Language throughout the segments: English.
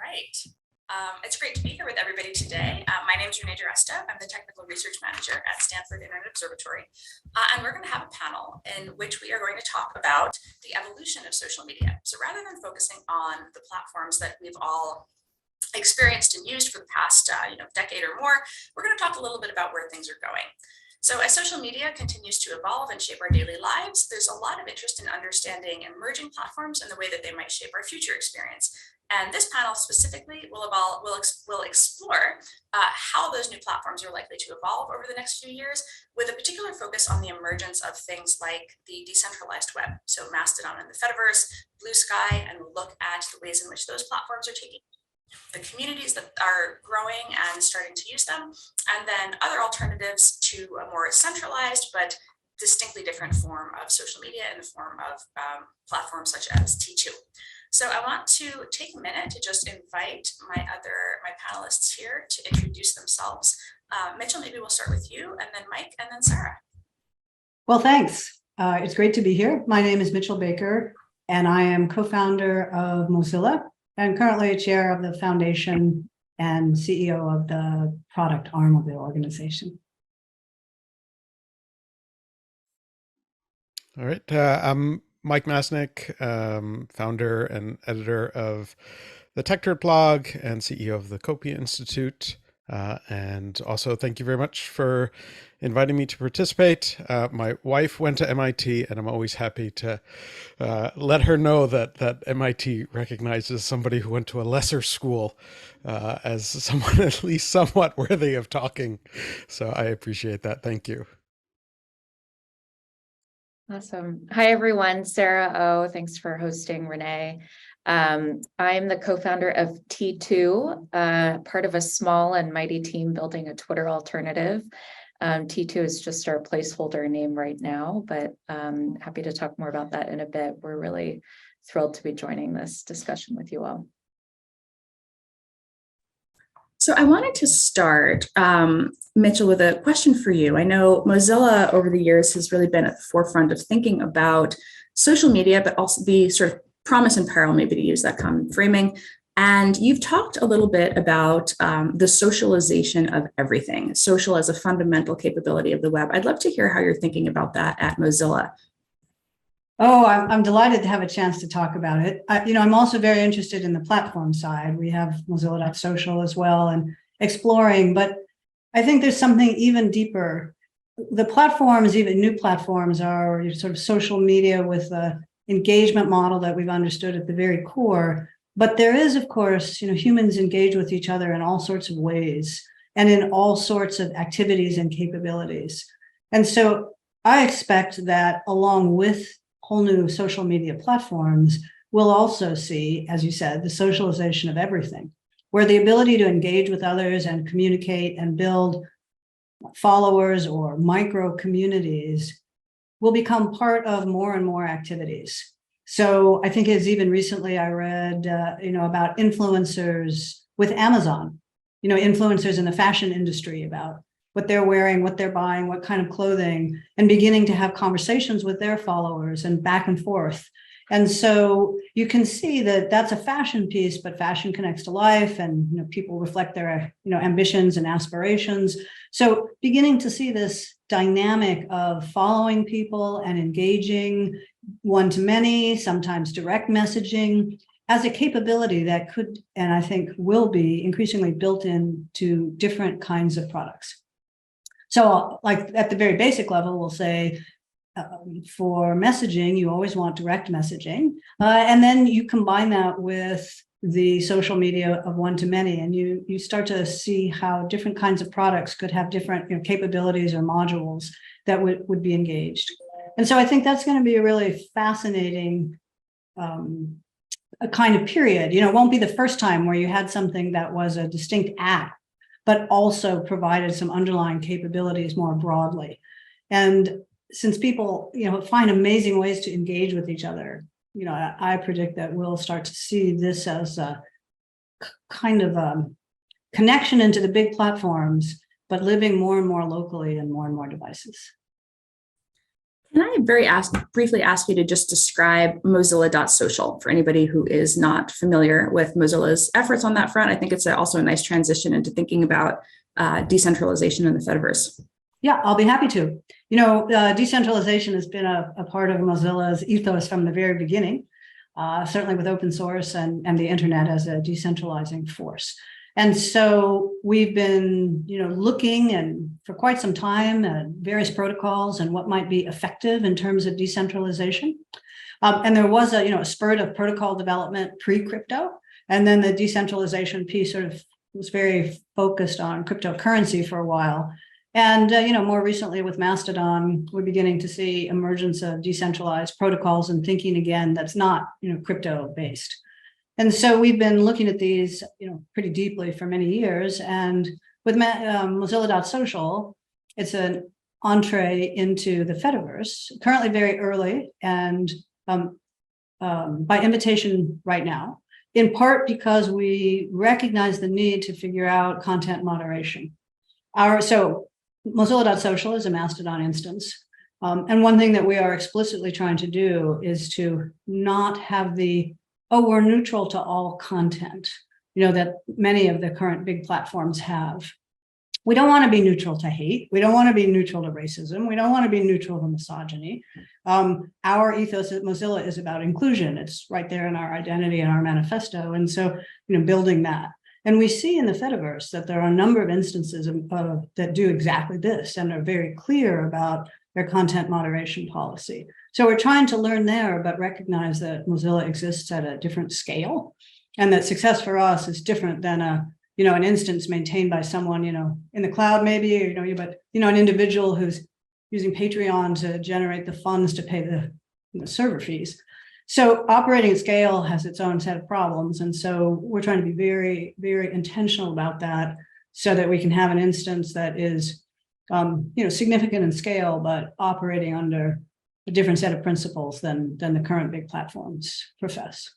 right. It's great to be here with everybody today. My name is Renée DiResta. I'm the Technical Research Manager at Stanford Internet Observatory. And we're going to have a panel in which we are going to talk about the evolution of social media. So rather than focusing on the platforms that we've all experienced and used for the past decade or more, we're going to talk a little bit about where things are going. So as social media continues to evolve and shape our daily lives, there's a lot of interest in understanding emerging platforms and the way that they might shape our future experience. And this panel specifically will explore how those new platforms are likely to evolve over the next few years, with a particular focus on the emergence of things like the decentralized web. So Mastodon and the Fediverse, Blue Sky, and we'll look at the ways in which those platforms are taking the communities that are growing and starting to use them, and then other alternatives to a more centralized but distinctly different form of social media in the form of platforms such as T2. So I want to take a minute to just invite my panelists here to introduce themselves. Mitchell, maybe we'll start with you, and then Mike, and then Sarah. Well, thanks. It's great to be here. My name is Mitchell Baker, and I am co-founder of Mozilla and currently chair of the foundation and CEO of the product arm of the organization. All right. I'm Mike Masnick, founder and editor of the Techdirt blog and CEO of the Copia Institute. And also thank you very much for inviting me to participate. My wife went to MIT, and I'm always happy to let her know that MIT recognizes somebody who went to a lesser school as someone at least somewhat worthy of talking. So I appreciate that. Thank you. Awesome. Hi, everyone. Sarah O. Thanks for hosting, Renee. I'm the co-founder of T2, part of a small and mighty team building a Twitter alternative. T2 is just our placeholder name right now, but happy to talk more about that in a bit. We're really thrilled to be joining this discussion with you all. So I wanted to start, Mitchell, with a question for you. I know Mozilla over the years has really been at the forefront of thinking about social media, but also the sort of promise and peril, maybe to use that common framing. And you've talked a little bit about the socialization of everything, social as a fundamental capability of the web. I'd love to hear how you're thinking about that at Mozilla. Oh, I'm delighted to have a chance to talk about it. I'm also very interested in the platform side. We have Mozilla.social as well and exploring, but I think there's something even deeper. The platforms, even new platforms, are sort of social media with the engagement model that we've understood at the very core. But there is, of course, humans engage with each other in all sorts of ways and in all sorts of activities and capabilities. And so I expect that along with whole new social media platforms, we'll also see, as you said, the socialization of everything, where the ability to engage with others and communicate and build followers or micro communities will become part of more and more activities. So I think as even recently I read, about influencers with Amazon, influencers in the fashion industry about what they're wearing, what they're buying, what kind of clothing, and beginning to have conversations with their followers and back and forth. And so you can see that that's a fashion piece, but fashion connects to life, and people reflect their ambitions and aspirations. So beginning to see this dynamic of following people and engaging one-to-many, sometimes direct messaging, as a capability that could, and I think will be, increasingly built into different kinds of products. So like at the very basic level, we'll say for messaging, you always want direct messaging. And then you combine that with the social media of one-to-many, and you start to see how different kinds of products could have different capabilities or modules that would be engaged. And so I think that's going to be a really fascinating a kind of period. It won't be the first time where you had something that was a distinct app, but also provided some underlying capabilities more broadly. And since people, find amazing ways to engage with each other, I predict that we'll start to see this as a kind of a connection into the big platforms, but living more and more locally in more and more devices. Can I briefly ask you to just describe Mozilla.social for anybody who is not familiar with Mozilla's efforts on that front? I think it's also a nice transition into thinking about decentralization in the Fediverse. Yeah, I'll be happy to. Decentralization has been a part of Mozilla's ethos from the very beginning, certainly with open source and the internet as a decentralizing force. And so we've been, looking and for quite some time at various protocols and what might be effective in terms of decentralization. And there was a spurt of protocol development pre-crypto, and then the decentralization piece sort of was very focused on cryptocurrency for a while. And, more recently with Mastodon, we're beginning to see emergence of decentralized protocols and thinking again that's not, crypto based. And so we've been looking at these, pretty deeply for many years. And with Mozilla.social, it's an entree into the Fediverse, currently very early and by invitation right now, in part because we recognize the need to figure out content moderation. So Mozilla.social is a Mastodon instance. And one thing that we are explicitly trying to do is to not have we're neutral to all content, that many of the current big platforms have. We don't want to be neutral to hate. We don't want to be neutral to racism. We don't want to be neutral to misogyny. Our ethos at Mozilla is about inclusion. It's right there in our identity and our manifesto. And so, building that. And we see in the Fediverse that there are a number of instances that do exactly this and are very clear about their content moderation policy. So we're trying to learn there, but recognize that Mozilla exists at a different scale, and that success for us is different than an instance maintained by someone, in the cloud maybe, but an individual who's using Patreon to generate the funds to pay the server fees. So operating at scale has its own set of problems, and so we're trying to be very, very intentional about that, so that we can have an instance that is, significant in scale, but operating under a different set of principles than the current big platforms profess.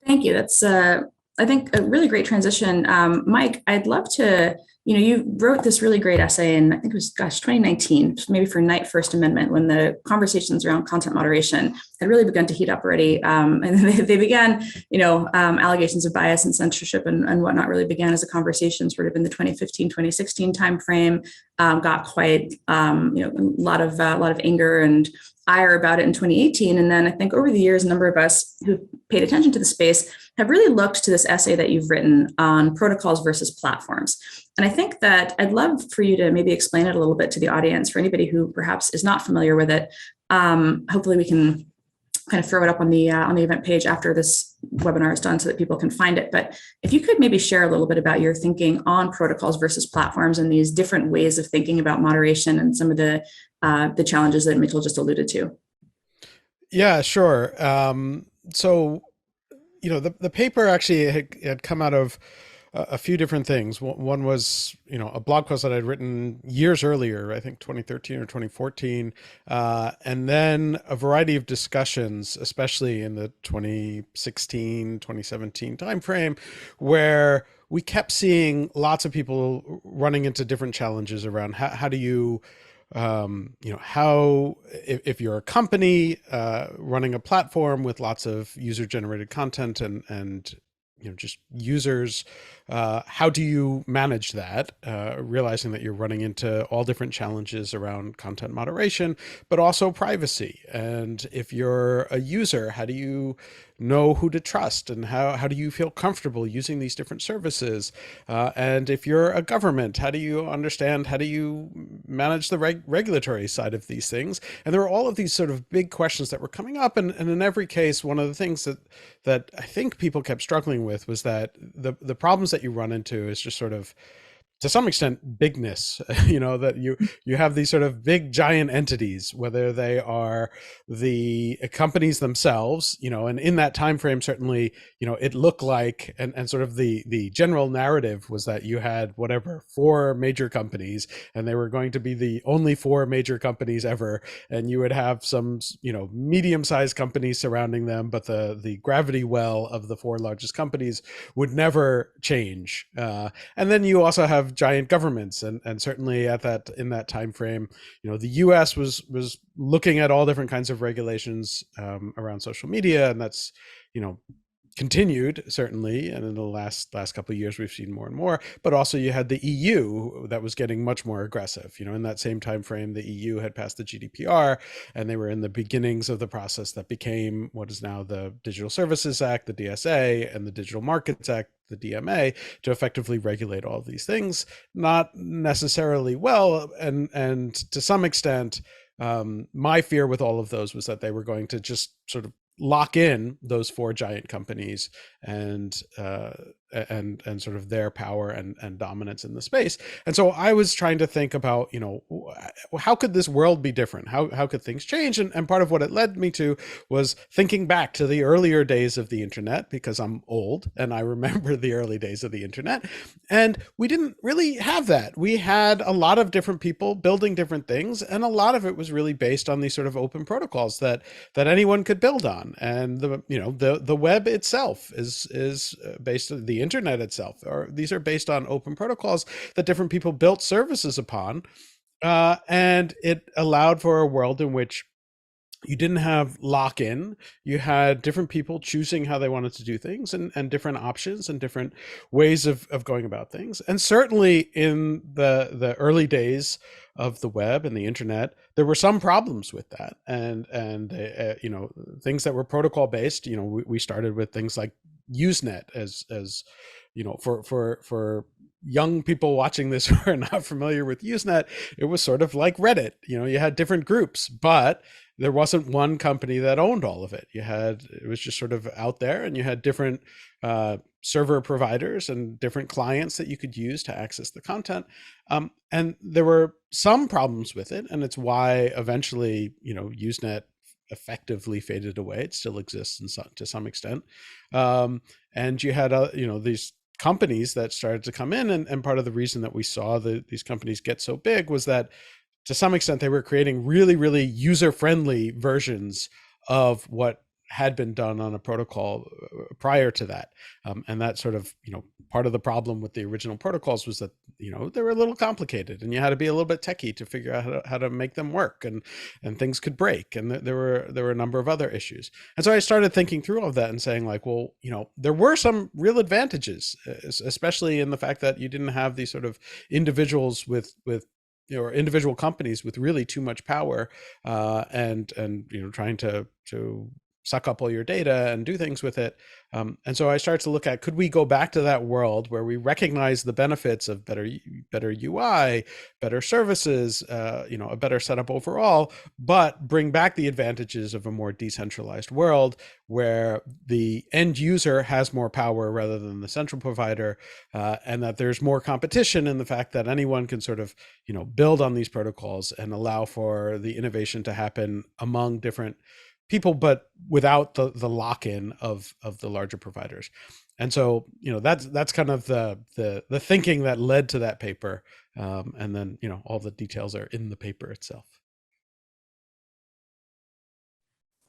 Thank you. That's, I think, a really great transition. Mike, I'd love to, you wrote this really great essay in, I think it was, 2019, maybe for Knight First Amendment, when the conversations around content moderation had really begun to heat up already. And they began, allegations of bias and censorship and whatnot really began as a conversation sort of in the 2015, 2016 timeframe, got quite, a lot of anger and ire about it in 2018. And then I think over the years, a number of us who paid attention to the space have really looked to this essay that you've written on protocols versus platforms. And I think that I'd love for you to maybe explain it a little bit to the audience for anybody who perhaps is not familiar with it. Hopefully we can kind of throw it up on the event page after this webinar is done so that people can find it. But if you could maybe share a little bit about your thinking on protocols versus platforms and these different ways of thinking about moderation and some of the challenges that Mitchell just alluded to. Yeah, sure. So, the paper actually had come out of a few different things. One was, a blog post that I'd written years earlier, I think 2013 or 2014, and then a variety of discussions, especially in the 2016, 2017 timeframe, where we kept seeing lots of people running into different challenges around how do you, if you're a company running a platform with lots of user-generated content and just users, how do you manage that, realizing that you're running into all different challenges around content moderation, but also privacy. And if you're a user, how do you know who to trust, and how do you feel comfortable using these different services? And if you're a government, how do you manage the regulatory side of these things? And there are all of these sort of big questions that were coming up. And in every case, one of the things that I think people kept struggling with was that the problems that you run into is just sort of, to some extent, bigness, that you have these sort of big giant entities, whether they are the companies themselves, and in that time frame, certainly, it looked like, and sort of the general narrative was that you had 4 major companies, and they were going to be the only 4 major companies ever, and you would have some, medium-sized companies surrounding them, but the gravity well of the 4 largest companies would never change. And then you also have have giant governments, and certainly in that time frame, the U.S. was looking at all different kinds of regulations around social media, and that's continued certainly, and in the last couple of years we've seen more and more. But also you had the EU that was getting much more aggressive. In that same time frame, the EU had passed the GDPR, and they were in the beginnings of the process that became what is now the Digital Services Act, the DSA, and the Digital Markets Act, the DMA, to effectively regulate all of these things. Not necessarily well, and to some extent, my fear with all of those was that they were going to just sort of lock in those 4 giant companies and sort of their power and dominance in the space. And so I was trying to think about, how could this world be different? How could things change? And part of what it led me to was thinking back to the earlier days of the internet, because I'm old and I remember the early days of the internet. And we didn't really have that. We had a lot of different people building different things, and a lot of it was really based on these sort of open protocols that anyone could build on. And the web itself is based on the internet itself, or these are based on open protocols that different people built services upon, and it allowed for a world in which you didn't have lock-in. You had different people choosing how they wanted to do things, and different options and different ways of going about things. And certainly in the early days of the web and the internet, there were some problems with that, and things that were protocol based. We started with things like Usenet as for young people watching this who are not familiar with Usenet, it was sort of like Reddit. You had different groups, but there wasn't one company that owned all of it. It was just sort of out there, and you had different server providers and different clients that you could use to access the content. And there were some problems with it, and it's why eventually, Usenet effectively faded away. It still exists to some extent. And you had, these companies that started to come in, and part of the reason that we saw these companies get so big was that to some extent they were creating really, really user-friendly versions of what had been done on a protocol prior to that. And that sort of, part of the problem with the original protocols was that, they were a little complicated, and you had to be a little bit techie to figure out how to make them work, and things could break. And there were a number of other issues. And so I started thinking through all of that and saying like, well, there were some real advantages, especially in the fact that you didn't have these sort of individuals with or individual companies with really too much power, and trying to suck up all your data and do things with it. And so I started to look at, could we go back to that world where we recognize the benefits of better UI, better services, a better setup overall, but bring back the advantages of a more decentralized world where the end user has more power rather than the central provider, and that there's more competition in the fact that anyone can sort of, build on these protocols and allow for the innovation to happen among different people, but without the lock-in of the larger providers. And so, that's kind of the thinking that led to that paper. And then, all the details are in the paper itself.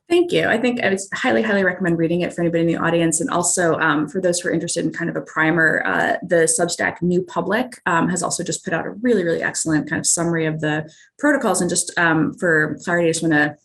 Thank you. I think I would highly, highly recommend reading it for anybody in the audience. And also for those who are interested in kind of a primer, the Substack New Public has also just put out a really, really excellent kind of summary of the protocols. And just for clarity, I just want to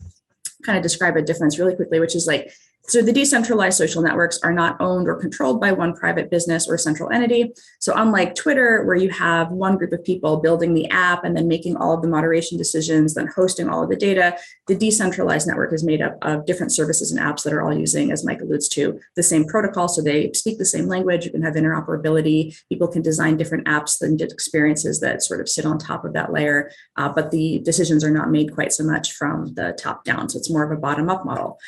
kind of describe a difference really quickly, which is like, so the decentralized social networks are not owned or controlled by one private business or central entity. So unlike Twitter, where you have one group of people building the app and then making all of the moderation decisions, then hosting all of the data, the decentralized network is made up of different services and apps that are all using, as Mike alludes to, the same protocol. So they speak the same language. You can have interoperability. People can design different apps and experiences that sort of sit on top of that layer. But the decisions are not made quite so much from the top down. So it's more of a bottom-up model.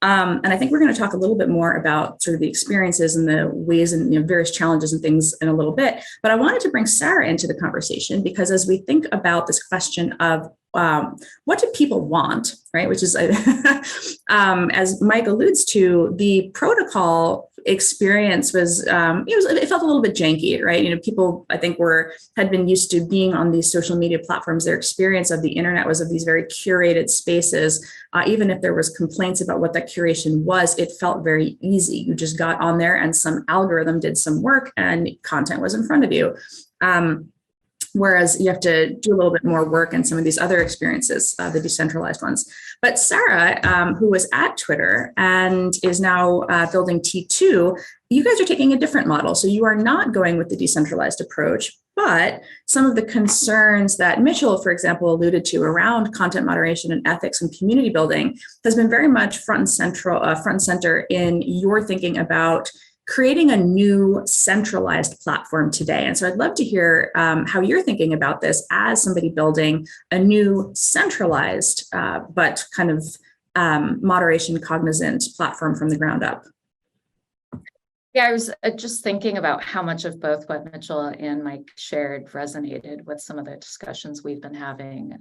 And I think we're going to talk a little bit more about sort of the experiences and the ways and various challenges and things in a little bit. But I wanted to bring Sarah into the conversation because as we think about this question of what do people want, right? Which is, as Mike alludes to, the protocol experience was, it felt a little bit janky, right? People, I think, had been used to being on these social media platforms. Their experience of the internet was of these very curated spaces. Even if there was complaints about what that curation was, it felt very easy. You just got on there and some algorithm did some work and content was in front of you. Whereas you have to do a little bit more work in some of these other experiences, the decentralized ones. But Sarah, who was at Twitter and is now building T2, you guys are taking a different model. So you are not going with the decentralized approach, but some of the concerns that Mitchell, for example, alluded to around content moderation and ethics and community building has been very much front and center in your thinking about creating a new centralized platform today. And so I'd love to hear how you're thinking about this as somebody building a new centralized, but kind of moderation cognizant platform from the ground up. Yeah, I was just thinking about how much of both what Mitchell and Mike shared resonated with some of the discussions we've been having.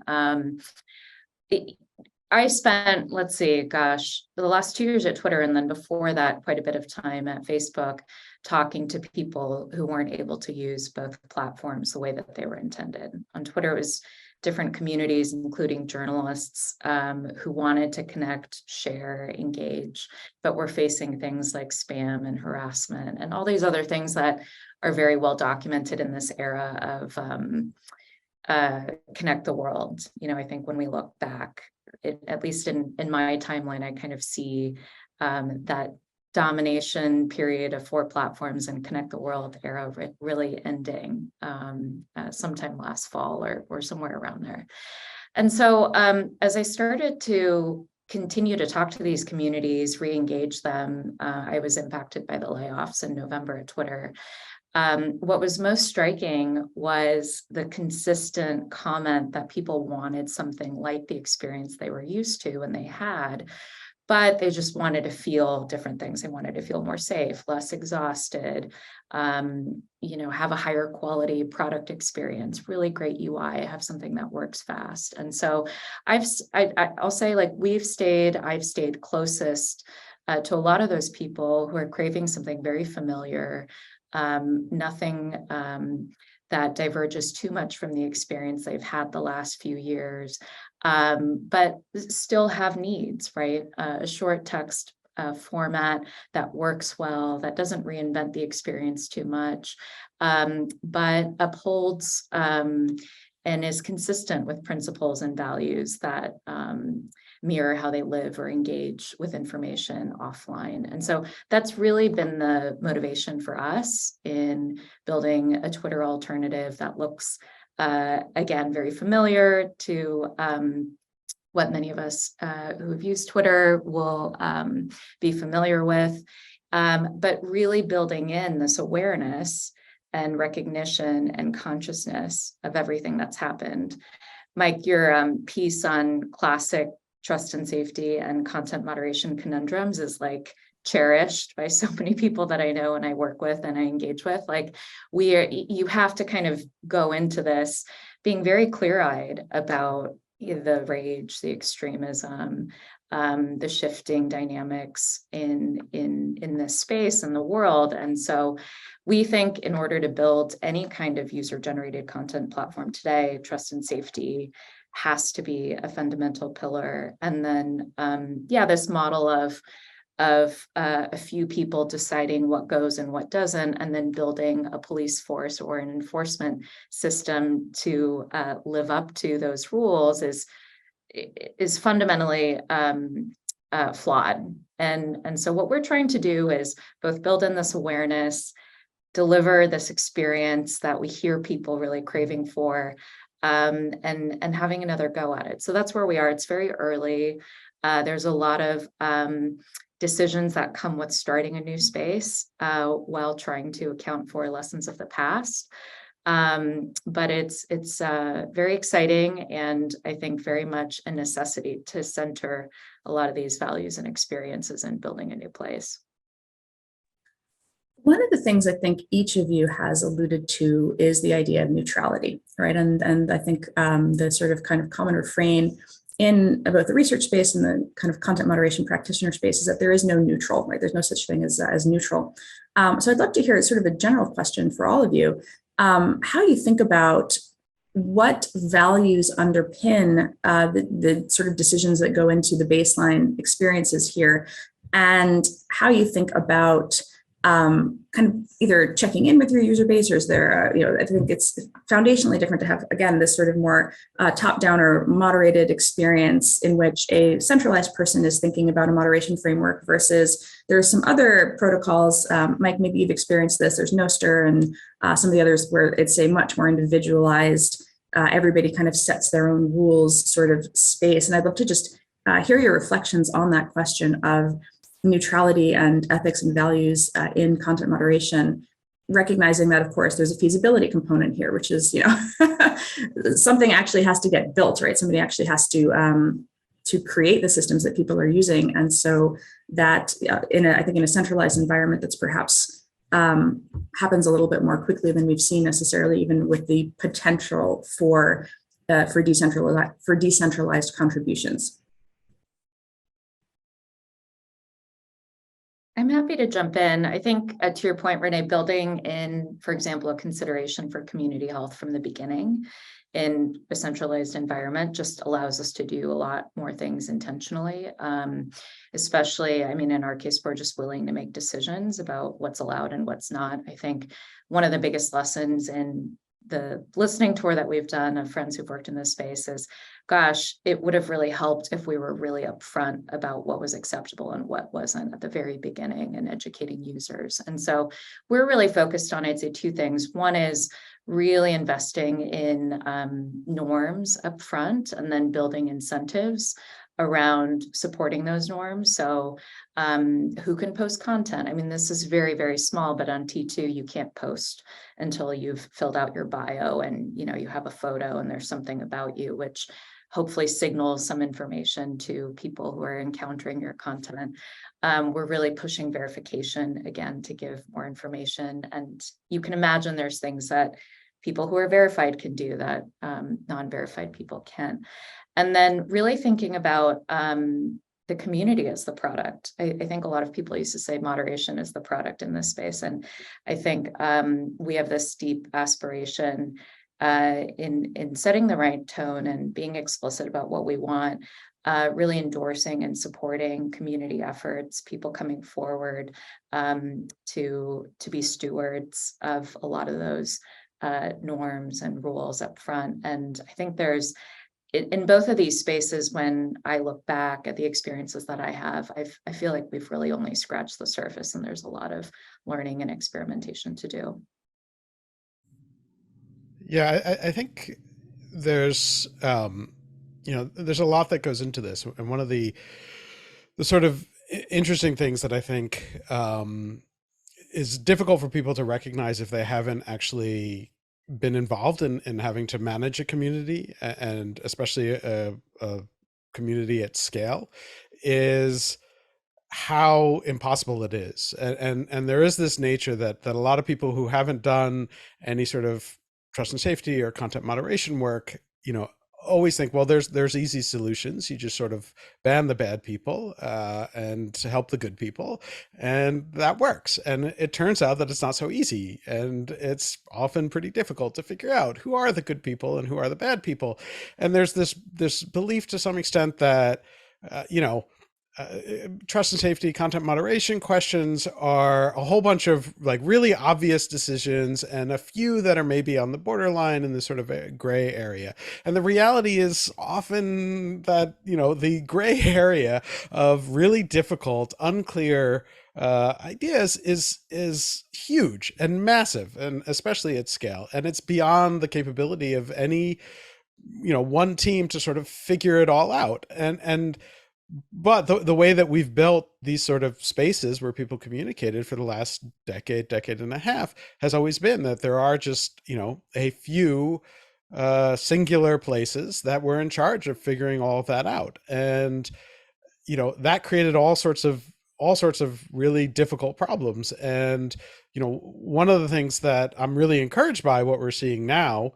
I spent, let's see, gosh, the last 2 years at Twitter, and then before that, quite a bit of time at Facebook, talking to people who weren't able to use both platforms the way that they were intended. On Twitter, it was different communities, including journalists who wanted to connect, share, engage, but were facing things like spam and harassment and all these other things that are very well documented in this era of connect the world. You know, I think when we look back, at least in my timeline, I kind of see that domination period of 4 platforms and connect the world era really ending sometime last fall or somewhere around there. And so as I started to continue to talk to these communities, re-engage them, I was impacted by the layoffs in November at Twitter. What was most striking was the consistent comment that people wanted something like the experience they were used to and they had, but they just wanted to feel different things. They wanted to feel more safe, less exhausted, you know, have a higher quality product experience, really great UI, have something that works fast. And so I'll say, like, I've stayed closest to a lot of those people who are craving something very familiar, nothing that diverges too much from the experience they've had the last few years, but still have needs, right? A short text format that works well, that doesn't reinvent the experience too much, but upholds and is consistent with principles and values that mirror how they live or engage with information offline. And so that's really been the motivation for us in building a Twitter alternative that looks, again, very familiar to what many of us who have used Twitter will be familiar with, but really building in this awareness and recognition and consciousness of everything that's happened. Mike, your piece on classic trust and safety and content moderation conundrums is like cherished by so many people that I know and I work with and I engage with. Like, you have to kind of go into this being very clear-eyed about the rage, the extremism, the shifting dynamics in this space and the world. And so we think in order to build any kind of user-generated content platform today, trust and safety has to be a fundamental pillar. And then, this model of a few people deciding what goes and what doesn't, and then building a police force or an enforcement system to live up to those rules is fundamentally flawed. And so what we're trying to do is both build in this awareness, deliver this experience that we hear people really craving for, and having another go at it. So that's where we are. It's very early. There's a lot of decisions that come with starting a new space while trying to account for lessons of the past. But it's very exciting, and I think very much a necessity to center a lot of these values and experiences in building a new place. One of the things I think each of you has alluded to is the idea of neutrality, right? And I think the sort of kind of common refrain in both the research space and the kind of content moderation practitioner space is that there is no neutral, right? There's no such thing as neutral. So I'd love to hear sort of a general question for all of you, how you think about what values underpin the sort of decisions that go into the baseline experiences here, and how you think about kind of either checking in with your user base, or is there, I think it's foundationally different to have, again, this sort of more top-down or moderated experience in which a centralized person is thinking about a moderation framework versus there are some other protocols, Mike, maybe you've experienced this, there's Nostr and some of the others where it's a much more individualized, everybody kind of sets their own rules sort of space. And I'd love to just hear your reflections on that question of neutrality and ethics and values in content moderation, recognizing that, of course, there's a feasibility component here, which is, something actually has to get built, right? Somebody actually has to create the systems that people are using. And so that I think in a centralized environment that's perhaps happens a little bit more quickly than we've seen necessarily, even with the potential for decentralized contributions. I'm happy to jump in. I think to your point, Renee, building in, for example, a consideration for community health from the beginning in a centralized environment just allows us to do a lot more things intentionally. Especially, I mean, in our case, we're just willing to make decisions about what's allowed and what's not. I think one of the biggest lessons in the listening tour that we've done of friends who've worked in this space is, gosh, it would have really helped if we were really upfront about what was acceptable and what wasn't at the very beginning and educating users. And so we're really focused on, I'd say, two things. One is really investing in norms upfront and then building incentives around supporting those norms. So who can post content? I mean, this is very, very small, but on T2, you can't post until you've filled out your bio and, you have a photo and there's something about you, which hopefully signals some information to people who are encountering your content. We're really pushing verification, again, to give more information. And you can imagine there's things that people who are verified can do that non-verified people can't. And then really thinking about the community as the product. I think a lot of people used to say moderation is the product in this space. And I think we have this deep aspiration in setting the right tone and being explicit about what we want, really endorsing and supporting community efforts, people coming forward to be stewards of a lot of those norms and rules up front. And I think there's, in both of these spaces, when I look back at the experiences that I have, I feel like we've really only scratched the surface and there's a lot of learning and experimentation to do. Yeah, I think there's, there's a lot that goes into this. And one of the sort of interesting things that I think is difficult for people to recognize if they haven't actually been involved in having to manage a community, and especially a community at scale, is how impossible it is. And there is this nature that a lot of people who haven't done any sort of trust and safety or content moderation work, always think, well, there's easy solutions. You just sort of ban the bad people and help the good people, and that works. And it turns out that it's not so easy, and it's often pretty difficult to figure out who are the good people and who are the bad people. And there's this belief to some extent that trust and safety, content moderation questions are a whole bunch of like really obvious decisions and a few that are maybe on the borderline in this sort of a gray area. And the reality is often that, the gray area of really difficult, unclear ideas is huge and massive, and especially at scale. And it's beyond the capability of any, one team to sort of figure it all out. But the way that we've built these sort of spaces where people communicated for the last decade and a half has always been that there are just, a few singular places that were in charge of figuring all of that out. And, that created all sorts of really difficult problems. And, one of the things that I'm really encouraged by what we're seeing now,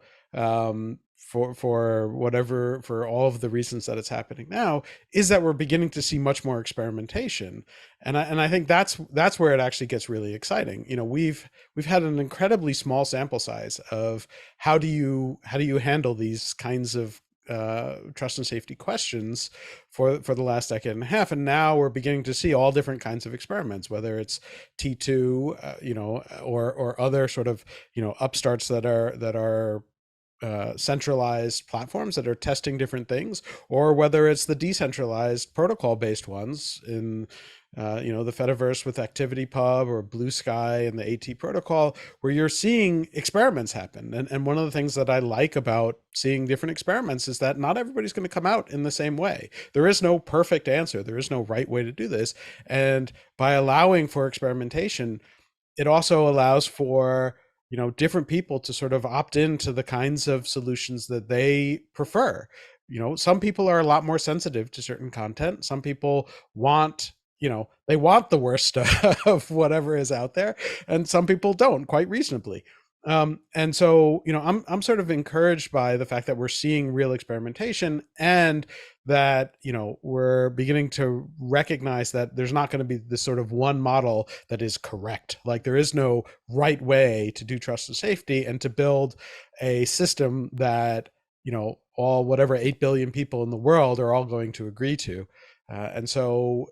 for all of the reasons that it's happening now, is that we're beginning to see much more experimentation. And I think that's where it actually gets really exciting. We've had an incredibly small sample size of how do you handle these kinds of trust and safety questions for the last decade and a half, and now we're beginning to see all different kinds of experiments, whether it's T2, or other sort of upstarts that are centralized platforms that are testing different things, or whether it's the decentralized protocol-based ones in the Fediverse with ActivityPub or Blue Sky and the AT protocol, where you're seeing experiments happen. And one of the things that I like about seeing different experiments is that not everybody's going to come out in the same way. There is no perfect answer. There is no right way to do this. And by allowing for experimentation, it also allows for different people to sort of opt into the kinds of solutions that they prefer. Some people are a lot more sensitive to certain content. Some people want, they want the worst of whatever is out there, and some people don't, quite reasonably. And so, I'm sort of encouraged by the fact that we're seeing real experimentation, and that, we're beginning to recognize that there's not going to be this sort of one model that is correct. Like, there is no right way to do trust and safety and to build a system that, all whatever 8 billion people in the world are all going to agree to. And so,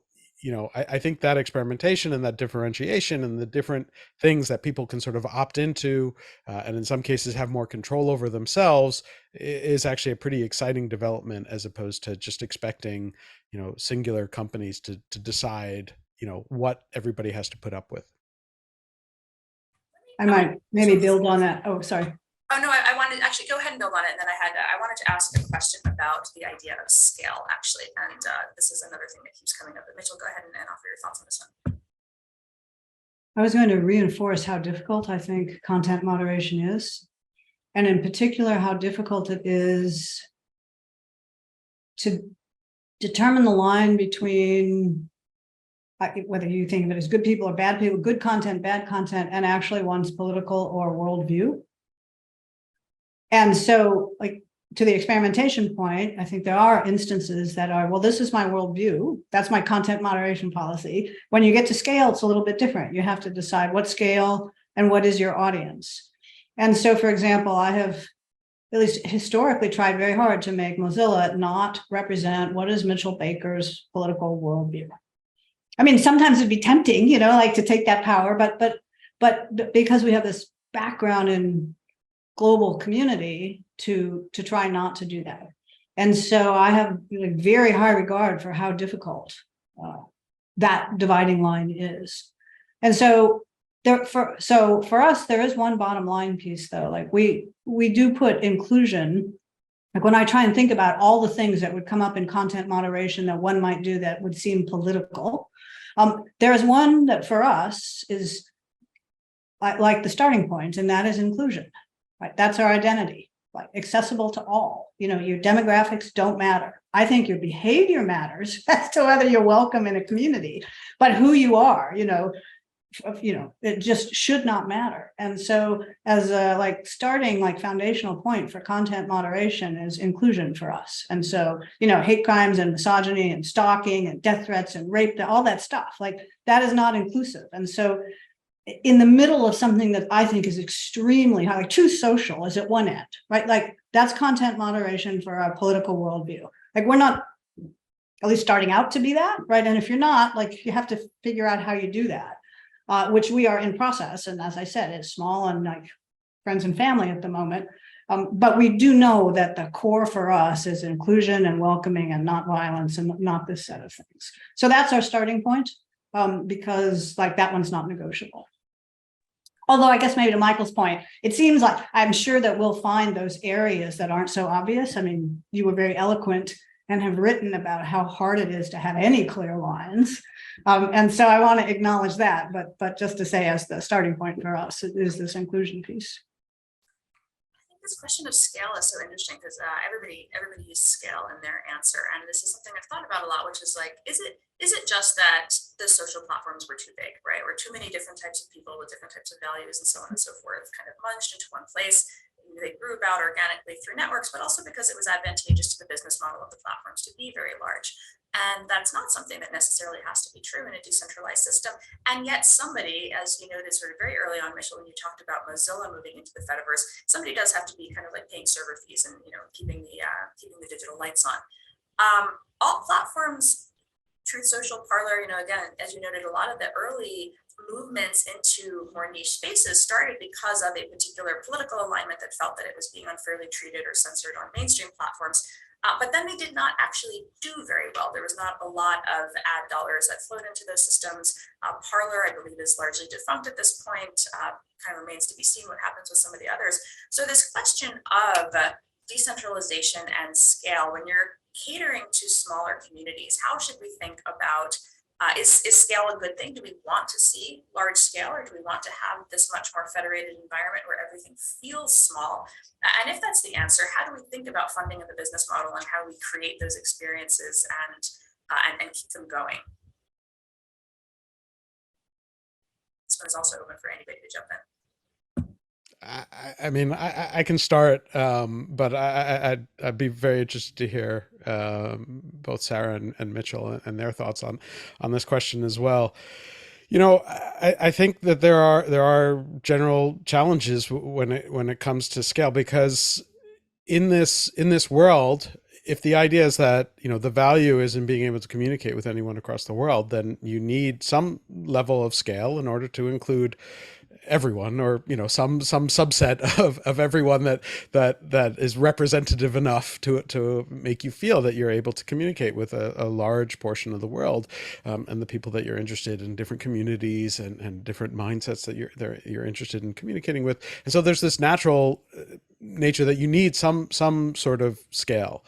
I think that experimentation and that differentiation and the different things that people can sort of opt into, and in some cases have more control over themselves, is actually a pretty exciting development, as opposed to just expecting, singular companies to decide, what everybody has to put up with. I might maybe build on that. Oh, sorry. Oh, no, I wanted to actually go ahead and build on it. And then I wanted to ask a question about the idea of scale, actually. And this is another thing that keeps coming up. But Mitchell, go ahead and offer your thoughts on this one. I was going to reinforce how difficult I think content moderation is, and in particular, how difficult it is to determine the line between whether you think of it as good people or bad people, good content, bad content, and actually one's political or worldview. And so, like, to the experimentation point, I think there are instances that are, well, this is my worldview. That's my content moderation policy. When you get to scale, it's a little bit different. You have to decide what scale and what is your audience. And so, for example, I have at least historically tried very hard to make Mozilla not represent what is Mitchell Baker's political worldview. I mean, sometimes it'd be tempting, like to take that power, but because we have this background in global community to try not to do that. And so I have very high regard for how difficult that dividing line is. And so for us, there is one bottom line piece, though. Like, we do put inclusion. Like, when I try and think about all the things that would come up in content moderation that one might do that would seem political, there is one that for us is like the starting point, and that is inclusion. Right? That's our identity, like accessible to all. Your demographics don't matter. I think your behavior matters as to whether you're welcome in a community, but who you are, it just should not matter. And so, as a starting foundational point for content moderation is inclusion for us. And so, hate crimes and misogyny and stalking and death threats and rape, all that stuff, that is not inclusive. And so, in the middle of something that I think is extremely high, like Truth Social is at one end, right? That's content moderation for our political worldview. We're not at least starting out to be that, right? And if you're not, you have to figure out how you do that, which we are in process. And as I said, it's small and friends and family at the moment. But we do know that the core for us is inclusion and welcoming and not violence and not this set of things. So that's our starting point, because that one's not negotiable. Although I guess maybe to Michael's point, it seems like I'm sure that we'll find those areas that aren't so obvious. I mean, you were very eloquent and have written about how hard it is to have any clear lines. And so I want to acknowledge that, but just to say, as the starting point for us, it is this inclusion piece. I think this question of scale is so interesting because everybody uses scale in their answer. And this is something I've thought about a lot, which is is it just that the social platforms were too big, right? Or too many different types of people with different types of values and so on and so forth kind of munched into one place. They grew about organically through networks, but also because it was advantageous to the business model of the platforms to be very large. And that's not something that necessarily has to be true in a decentralized system. And yet somebody, as you noted sort of very early on, Mitchell, when you talked about Mozilla moving into the Fediverse, somebody does have to be kind of like paying server fees and, keeping the digital lights on. All platforms, Truth Social, Parler, again, as you noted, a lot of the early movements into more niche spaces started because of a particular political alignment that felt that it was being unfairly treated or censored on mainstream platforms. But then they did not actually do very well. There was not a lot of ad dollars that flowed into those systems. Parler, I believe, is largely defunct at this point. Kind of remains to be seen what happens with some of the others. So this question of decentralization and scale, when you're catering to smaller communities, how should we think about is scale a good thing? Do we want to see large scale, or do we want to have this much more federated environment where everything feels small? And if that's the answer, how do we think about funding of the business model and how we create those experiences and keep them going? This one is also open for anybody to jump in. I mean, I can start, but I'd be very interested to hear both Sarah and Mitchell and their thoughts on this question as well. I think that there are general challenges when it comes to scale, because in this world, if the idea is that the value is in being able to communicate with anyone across the world, then you need some level of scale in order to include everyone, or some subset of everyone that is representative enough to make you feel that you're able to communicate with a large portion of the world, and the people that you're interested in, different communities and different mindsets that you're interested in communicating with. And so there's this natural nature that you need some sort of scale.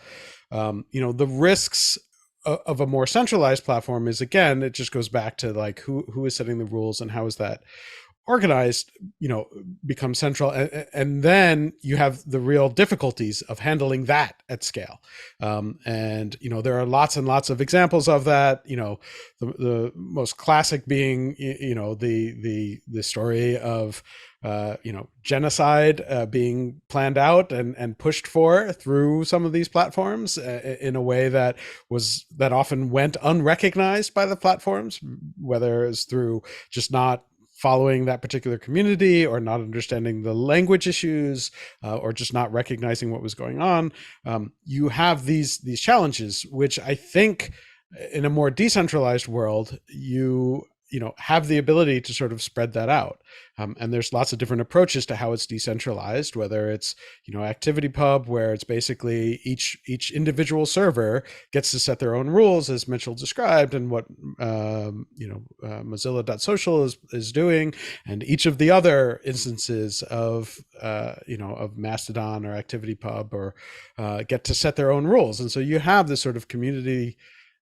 The risks of a more centralized platform is, again, it just goes back to like who is setting the rules and how is that organized, become central. And then you have the real difficulties of handling that at scale. And there are lots and lots of examples of that, the most classic being, the story of, genocide being planned out and pushed for through some of these platforms in a way that often went unrecognized by the platforms, whether it's through just not following that particular community, or not understanding the language issues, or just not recognizing what was going on. You have these challenges, which I think in a more decentralized world, you have the ability to sort of spread that out. And there's lots of different approaches to how it's decentralized, whether it's, ActivityPub, where it's basically each individual server gets to set their own rules, as Mitchell described, and what, Mozilla.social is doing, and each of the other instances of Mastodon or ActivityPub or get to set their own rules. And so you have this sort of community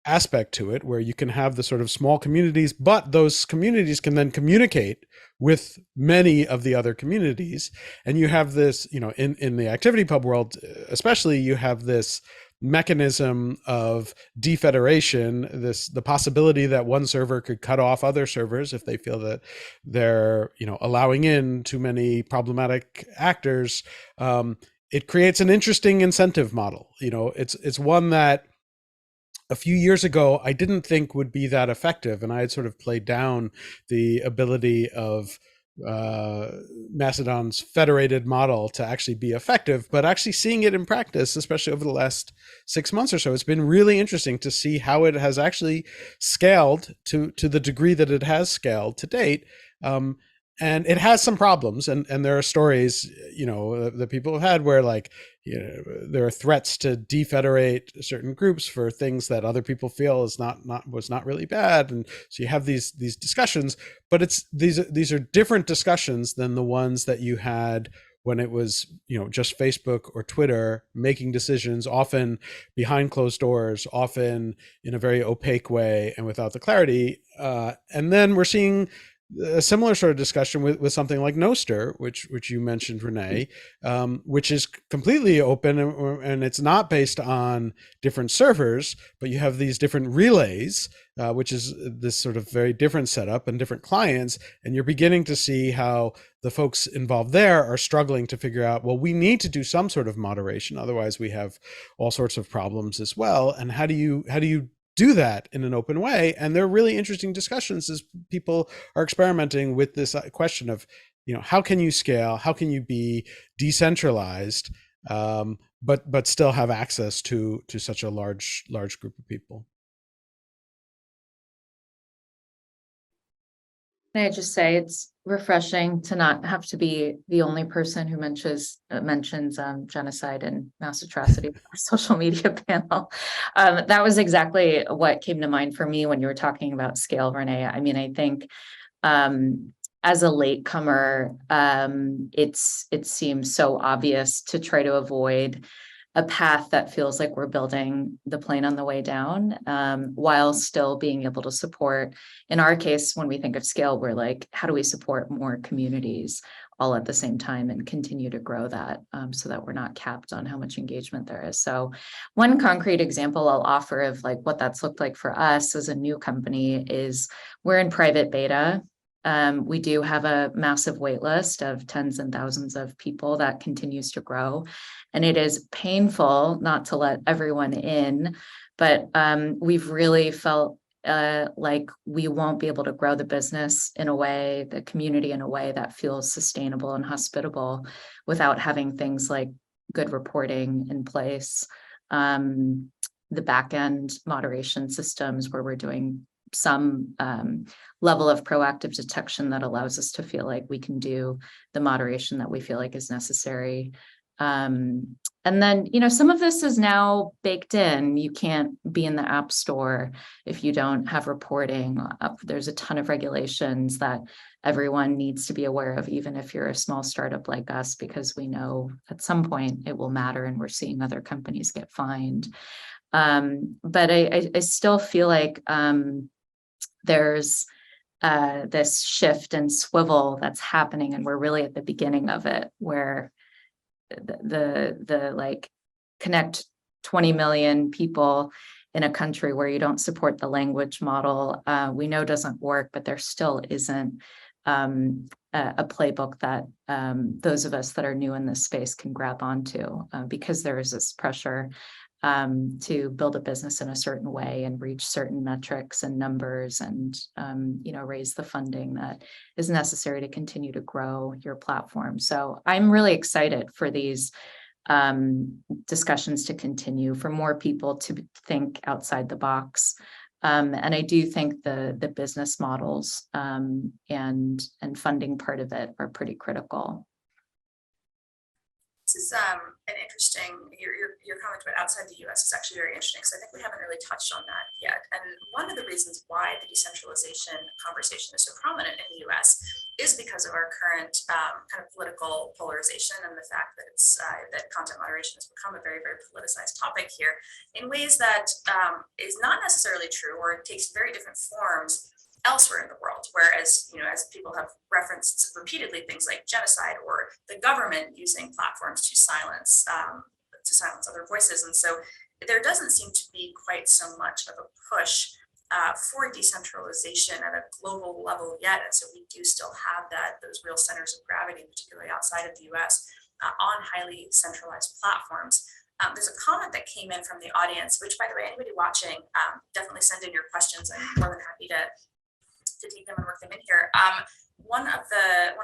aspect to it, where you can have the sort of small communities, but those communities can then communicate with many of the other communities. And you have this, in the ActivityPub world, especially, you have this mechanism of defederation, the possibility that one server could cut off other servers if they feel that they're, allowing in too many problematic actors. It creates an interesting incentive model. It's one that a few years ago I didn't think would be that effective, and I had sort of played down the ability of Mastodon's federated model to actually be effective. But actually seeing it in practice, especially over the last 6 months or so, it's been really interesting to see how it has actually scaled to the degree that it has scaled to date. And it has some problems, and there are stories, that people have had where, like, there are threats to defederate certain groups for things that other people feel was not really bad, and so you have these discussions. But these are different discussions than the ones that you had when it was, just Facebook or Twitter making decisions, often behind closed doors, often in a very opaque way and without the clarity. And then we're seeing a similar sort of discussion with something like Nostr, which you mentioned, Renée, which is completely open, and it's not based on different servers, but you have these different relays, which is this sort of very different setup and different clients. And you're beginning to see how the folks involved there are struggling to figure out, well, we need to do some sort of moderation, otherwise we have all sorts of problems as well. And how do you do that in an open way. And they're really interesting discussions as people are experimenting with this question of, how can you scale? How can you be decentralized, but still have access to such a large group of people? Can I just say it's refreshing to not have to be the only person who mentions genocide and mass atrocity on our social media panel. That was exactly what came to mind for me when you were talking about scale, Renee. I mean, I think as a latecomer, it seems so obvious to try to avoid a path that feels like we're building the plane on the way down, while still being able to support. In our case, when we think of scale, we're like, how do we support more communities all at the same time and continue to grow that, so that we're not capped on how much engagement there is. So one concrete example I'll offer of like what that's looked like for us as a new company is we're in private beta. We do have a massive wait list of tens and thousands of people that continues to grow. And it is painful not to let everyone in, but we've really felt like we won't be able to grow the business in a way, the community in a way that feels sustainable and hospitable without having things like good reporting in place, the back end moderation systems where we're doing some level of proactive detection that allows us to feel like we can do the moderation that we feel like is necessary. And then, some of this is now baked in. You can't be in the App Store if you don't have reporting. There's a ton of regulations that everyone needs to be aware of, even if you're a small startup like us, because we know at some point it will matter and we're seeing other companies get fined. But I still feel like there's this shift and swivel that's happening, and we're really at the beginning of it, where the like connect 20 million people in a country where you don't support the language model, we know doesn't work, but there still isn't a playbook that those of us that are new in this space can grab onto, because there is this pressure to build a business in a certain way and reach certain metrics and numbers and, raise the funding that is necessary to continue to grow your platform. So I'm really excited for these discussions to continue, for more people to think outside the box. And I do think the business models and funding part of it are pretty critical. This is an interesting, your comment about outside the US is actually very interesting, because I think we haven't really touched on that yet. And one of the reasons why the decentralization conversation is so prominent in the US is because of our current kind of political polarization and the fact that it's that content moderation has become a very, very politicized topic here in ways that is not necessarily true, or it takes very different forms elsewhere in the world, whereas, as people have referenced repeatedly, things like genocide or the government using platforms to silence other voices. And so there doesn't seem to be quite so much of a push for decentralization at a global level yet. And so we do still have those real centers of gravity, particularly outside of the US, on highly centralized platforms. There's a comment that came in from the audience, which, by the way, anybody watching, definitely send in your questions. I'm more than happy to take them and work them in here. One of the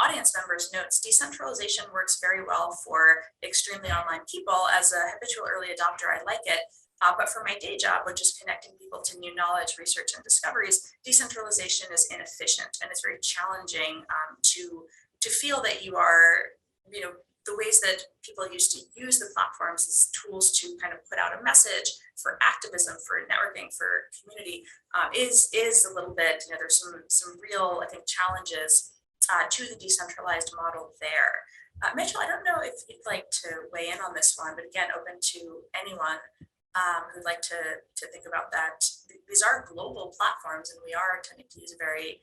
audience members notes decentralization works very well for extremely online people. As a habitual early adopter, I like it. But for my day job, which is connecting people to new knowledge, research, and discoveries, decentralization is inefficient, and it's very challenging to feel that you are, the ways that people used to use the platforms as tools to kind of put out a message for activism, for networking, for community, is a little bit, there's some real, I think, challenges to the decentralized model there. Mitchell, I don't know if you'd like to weigh in on this one, but again, open to anyone who'd like to think about that. These are global platforms, and we are tending to use a very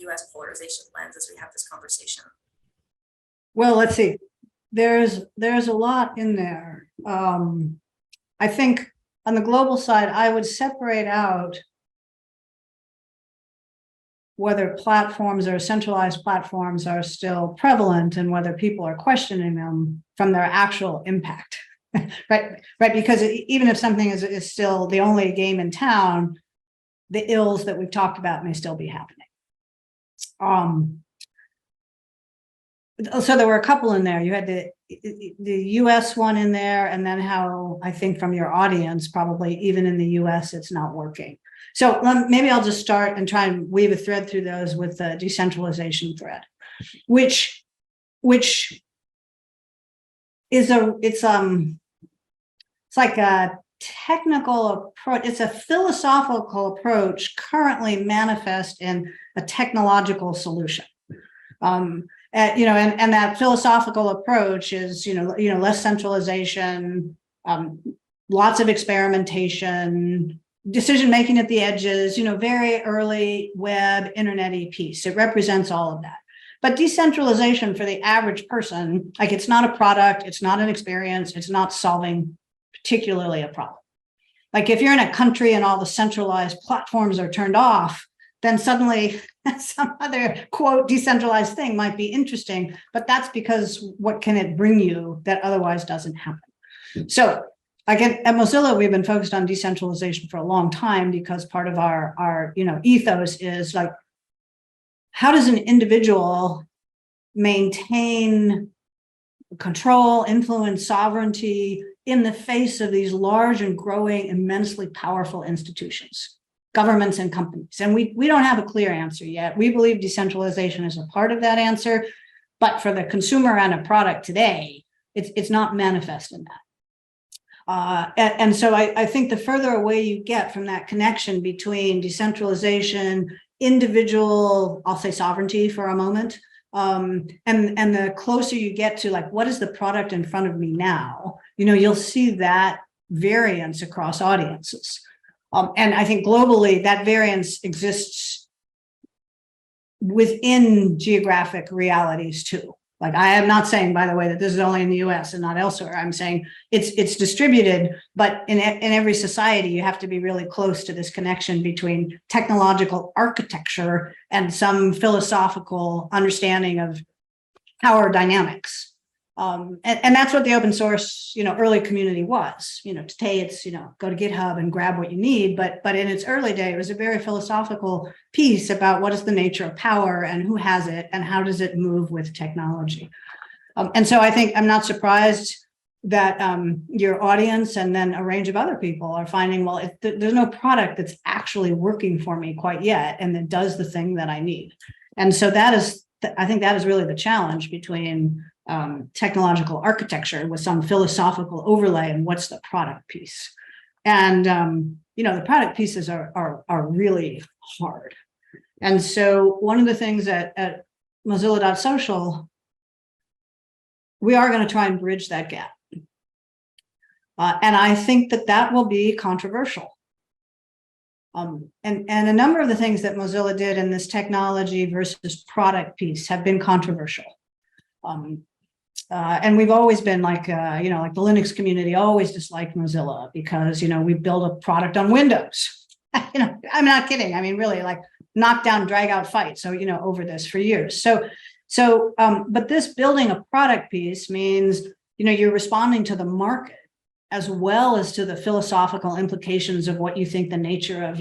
US polarization lens as we have this conversation. Well, let's see. There's a lot in there. I think on the global side, I would separate out whether platforms or centralized platforms are still prevalent and whether people are questioning them from their actual impact. right, because even if something is still the only game in town, the ills that we've talked about may still be happening. So there were a couple in there. You had the US one in there, and then how I think from your audience, probably even in the US, it's not working. So maybe I'll just start and try and weave a thread through those with the decentralization thread, which is it's like a technical approach. It's a philosophical approach currently manifest in a technological solution. And that philosophical approach is, less centralization, lots of experimentation, decision-making at the edges, very early web, internet-y piece. It represents all of that. But decentralization for the average person, like it's not a product, it's not an experience, it's not solving particularly a problem. Like if you're in a country and all the centralized platforms are turned off, then suddenly some other quote decentralized thing might be interesting, but that's because what can it bring you that otherwise doesn't happen? So again, at Mozilla, we've been focused on decentralization for a long time because part of our ethos is like, how does an individual maintain control, influence, sovereignty in the face of these large and growing, immensely powerful institutions, governments and companies? And we don't have a clear answer yet. We believe decentralization is a part of that answer, but for the consumer and a product today, it's not manifest in that. And so I think the further away you get from that connection between decentralization, individual, I'll say sovereignty for a moment, and the closer you get to like, what is the product in front of me now? You'll see that variance across audiences. And I think globally that variance exists within geographic realities too. Like I am not saying, by the way, that this is only in the US and not elsewhere. I'm saying it's distributed, but in every society, you have to be really close to this connection between technological architecture and some philosophical understanding of power dynamics. And that's what the open source, early community was. Today it's, go to GitHub and grab what you need. But in its early day, it was a very philosophical piece about what is the nature of power and who has it and how does it move with technology. And so I think I'm not surprised that your audience and then a range of other people are finding, well, there's no product that's actually working for me quite yet and that does the thing that I need. And so I think that is really the challenge between technological architecture with some philosophical overlay and what's the product piece. And, the product pieces are really hard. And so one of the things at Mozilla.social, we are going to try and bridge that gap. And I think that will be controversial. And a number of the things that Mozilla did in this technology versus product piece have been controversial. And we've always been like the Linux community always disliked Mozilla because, we build a product on Windows. I'm not kidding. I mean, really like knock down, drag out fight. So, over this for years. But this building a product piece means, you're responding to the market as well as to the philosophical implications of what you think the nature of,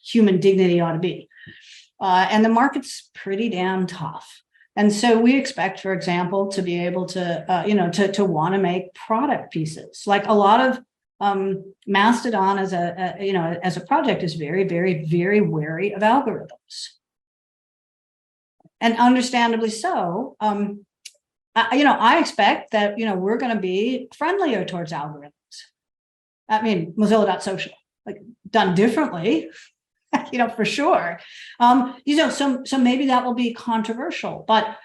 human dignity ought to be. And the market's pretty damn tough. And so we expect, for example, to be able to, to want to make product pieces. Like a lot of Mastodon as a project is very, very, very wary of algorithms. And understandably so. I expect that, we're going to be friendlier towards algorithms. I mean, Mozilla.social, like done differently. For sure. So maybe that will be controversial, but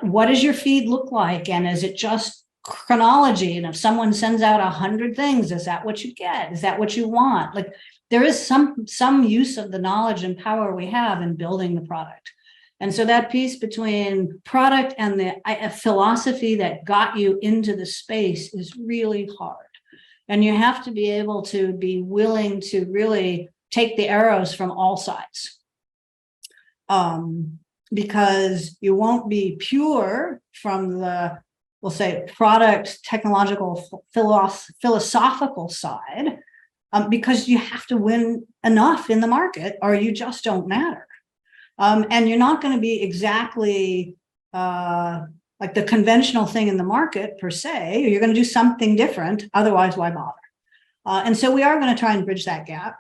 what does your feed look like? And is it just chronology? And if someone sends out 100 things, is that what you get? Is that what you want? Like there is some use of the knowledge and power we have in building the product. And so that piece between product and the philosophy that got you into the space is really hard. And you have to be able to be willing to really take the arrows from all sides. Because you won't be pure from the we'll say product, technological, philosophical side, because you have to win enough in the market or you just don't matter. And you're not going to be exactly like the conventional thing in the market per se. You're going to do something different. Otherwise, why bother? And so we are going to try and bridge that gap.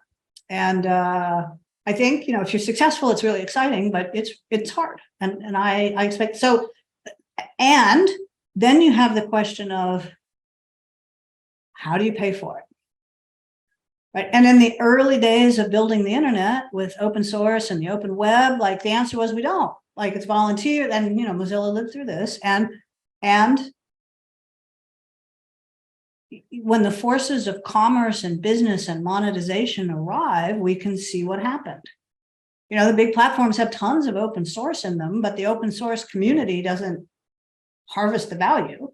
And I think, you know, if you're successful, it's really exciting, but it's hard. And I expect so. And then you have the question of how do you pay for it? Right. And in the early days of building the internet with open source and the open web, like the answer was we don't. Like it's volunteer. And you know, Mozilla lived through this. And when the forces of commerce and business and monetization arrive, we can see what happened. You know, the big platforms have tons of open source in them, but the open source community doesn't harvest the value,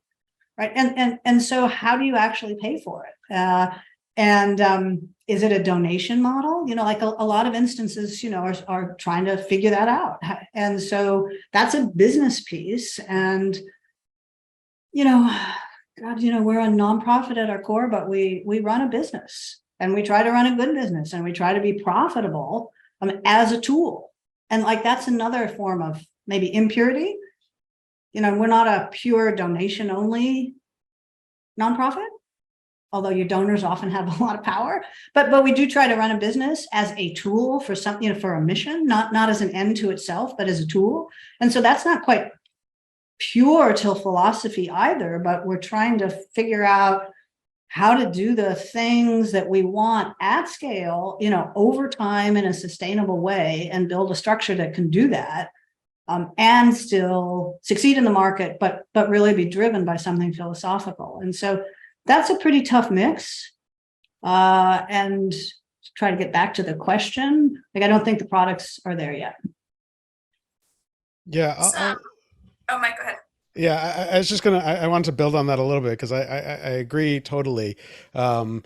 right? And so how do you actually pay for it? Is it a donation model? You know, like a lot of instances, you know, are trying to figure that out. And so that's a business piece. And, you know, God, you know, we're a nonprofit at our core, but we run a business and we try to run a good business and we try to be profitable as a tool. And like, that's another form of maybe impurity. You know, we're not a pure donation only nonprofit, although your donors often have a lot of power, but we do try to run a business as a tool for something, you know, for a mission, not as an end to itself, but as a tool. And so that's not quite pure till philosophy either, but we're trying to figure out how to do the things that we want at scale, you know, over time in a sustainable way and build a structure that can do that. And still succeed in the market, but really be driven by something philosophical. And so that's a pretty tough mix. And to try to get back to the question, like I don't think the products are there yet. Yeah. Oh, Mike, go ahead. Yeah, I was just I want to build on that a little bit because I agree totally, and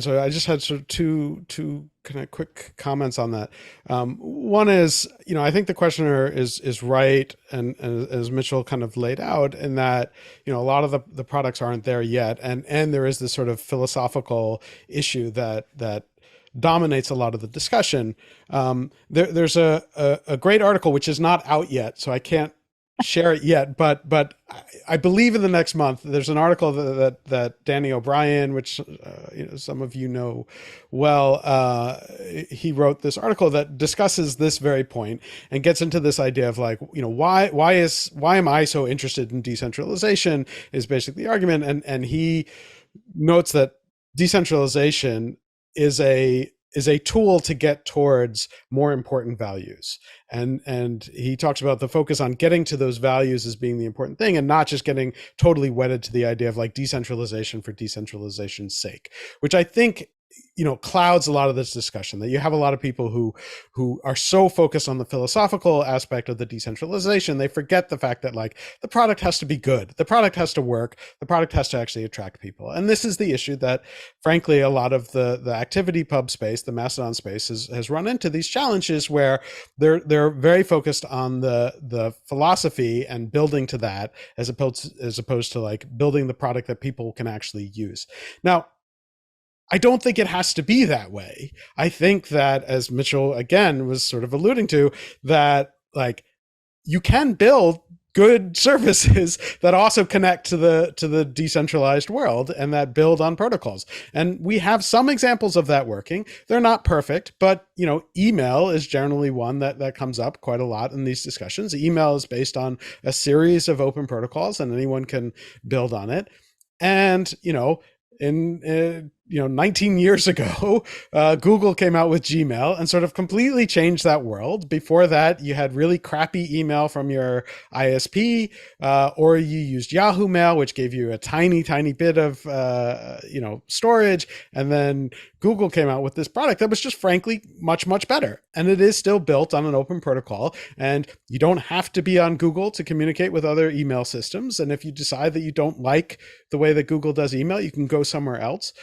so I just had sort of two kind of quick comments on that. One is, you know, I think the questioner is right, and as Mitchell kind of laid out, in that, you know, a lot of the products aren't there yet, and there is this sort of philosophical issue that dominates a lot of the discussion. There's a great article which is not out yet, so I can't share it yet, but I believe in the next month there's an article that Danny O'Brien, which you know, some of you know well, he wrote this article that discusses this very point and gets into this idea of like, you know, why am I so interested in decentralization is basically the argument, and he notes that decentralization is a tool to get towards more important values. And he talks about the focus on getting to those values as being the important thing, and not just getting totally wedded to the idea of like decentralization for decentralization's sake, which I think, you know, clouds a lot of this discussion, that you have a lot of people who are so focused on the philosophical aspect of the decentralization, they forget the fact that like the product has to be good, the product has to work, the product has to actually attract people. And this is the issue that frankly a lot of the activity pub space, the Mastodon space has run into these challenges where they're very focused on the philosophy and building to that as opposed to like building the product that people can actually use. Now, I don't think it has to be that way. I think that, as Mitchell again was sort of alluding to, that like you can build good services that also connect to the decentralized world and that build on protocols. And we have some examples of that working. They're not perfect, but you know, email is generally one that comes up quite a lot in these discussions. Email is based on a series of open protocols and anyone can build on it. And, you know, in 19 years ago, Google came out with Gmail and sort of completely changed that world. Before that, you had really crappy email from your ISP, or you used Yahoo Mail, which gave you a tiny bit of storage. And then Google came out with this product that was just frankly much better. And it is still built on an open protocol. And you don't have to be on Google to communicate with other email systems. And if you decide that you don't like the way that Google does email, you can go somewhere else.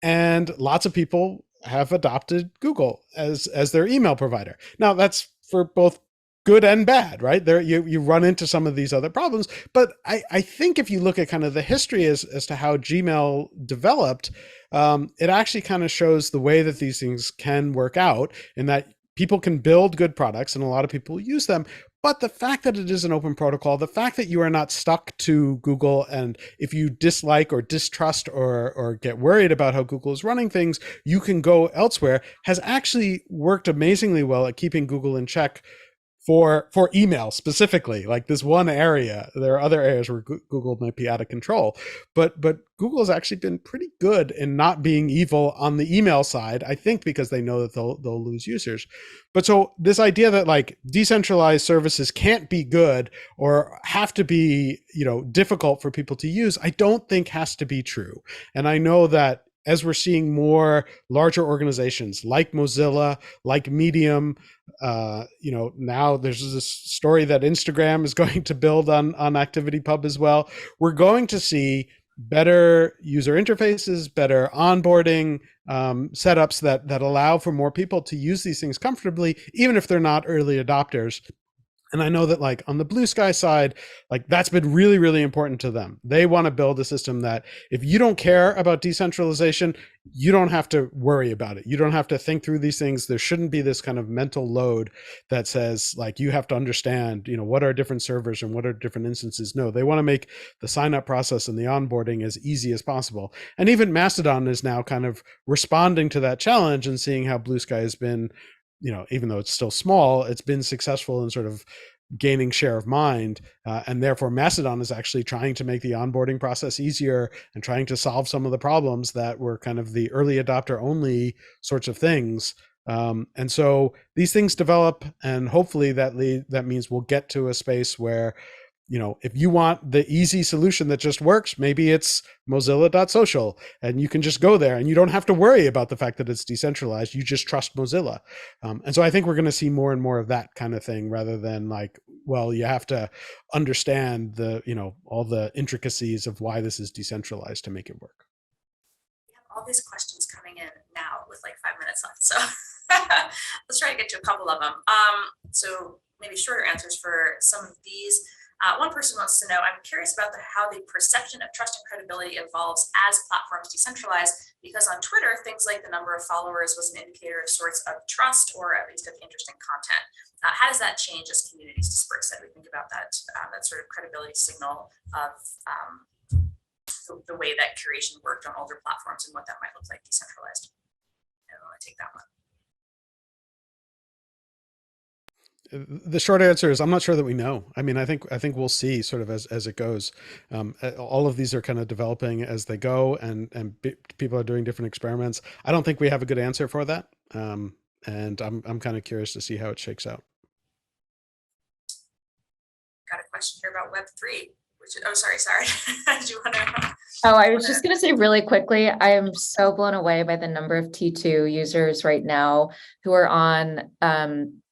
And lots of people have adopted Google as their email provider. Now, that's for both good and bad, right? There you run into some of these other problems. But I think if you look at kind of the history as to how Gmail developed, it actually kind of shows the way that these things can work out, in that people can build good products and a lot of people use them. But the fact that it is an open protocol, the fact that you are not stuck to Google, and if you dislike or distrust or get worried about how Google is running things, you can go elsewhere, has actually worked amazingly well at keeping Google in check for email specifically. Like this one area, there are other areas where Google might be out of control, but Google has actually been pretty good in not being evil on the email side, I think, because they know that they'll lose users. But so this idea that like decentralized services can't be good or have to be, difficult for people to use, I don't think has to be true. And I know that as we're seeing more larger organizations like Mozilla, like Medium, now there's this story that Instagram is going to build on ActivityPub as well. We're going to see better user interfaces, better onboarding setups that allow for more people to use these things comfortably, even if they're not early adopters. And I know that like on the Blue Sky side, like that's been really, really important to them. They want to build a system that if you don't care about decentralization, you don't have to worry about it. You don't have to think through these things. There shouldn't be this kind of mental load that says like, you have to understand, what are different servers and what are different instances. No, they want to make the sign up process and the onboarding as easy as possible. And even Mastodon is now kind of responding to that challenge and seeing how Blue Sky has been, even though it's still small, it's been successful in sort of gaining share of mind. And therefore Mastodon is actually trying to make the onboarding process easier and trying to solve some of the problems that were kind of the early adopter only sorts of things. And so these things develop, and hopefully that means we'll get to a space where, if you want the easy solution that just works, maybe it's mozilla.social and you can just go there and you don't have to worry about the fact that it's decentralized. You just trust Mozilla. And so I think we're going to see more and more of that kind of thing, rather than like, well, you have to understand all the intricacies of why this is decentralized to make it work. We have all these questions coming in now with like 5 minutes left. So let's try to get to a couple of them. So maybe shorter answers for some of these. One person wants to know, I'm curious about how the perception of trust and credibility evolves as platforms decentralize, because on Twitter, things like the number of followers was an indicator of sorts of trust, or at least of interesting content. How does that change as communities disperse? That we think about that sort of credibility signal of the way that curation worked on older platforms and what that might look like decentralized. I want to take that one. The short answer is I'm not sure that we know. I mean, I think we'll see sort of as it goes. All of these are kind of developing as they go, and people are doing different experiments. I don't think we have a good answer for that, and I'm kind of curious to see how it shakes out. Got a question here about Web3. Sorry. Do you want to? Oh, I was just going to say really quickly, I am so blown away by the number of T2 users right now who are on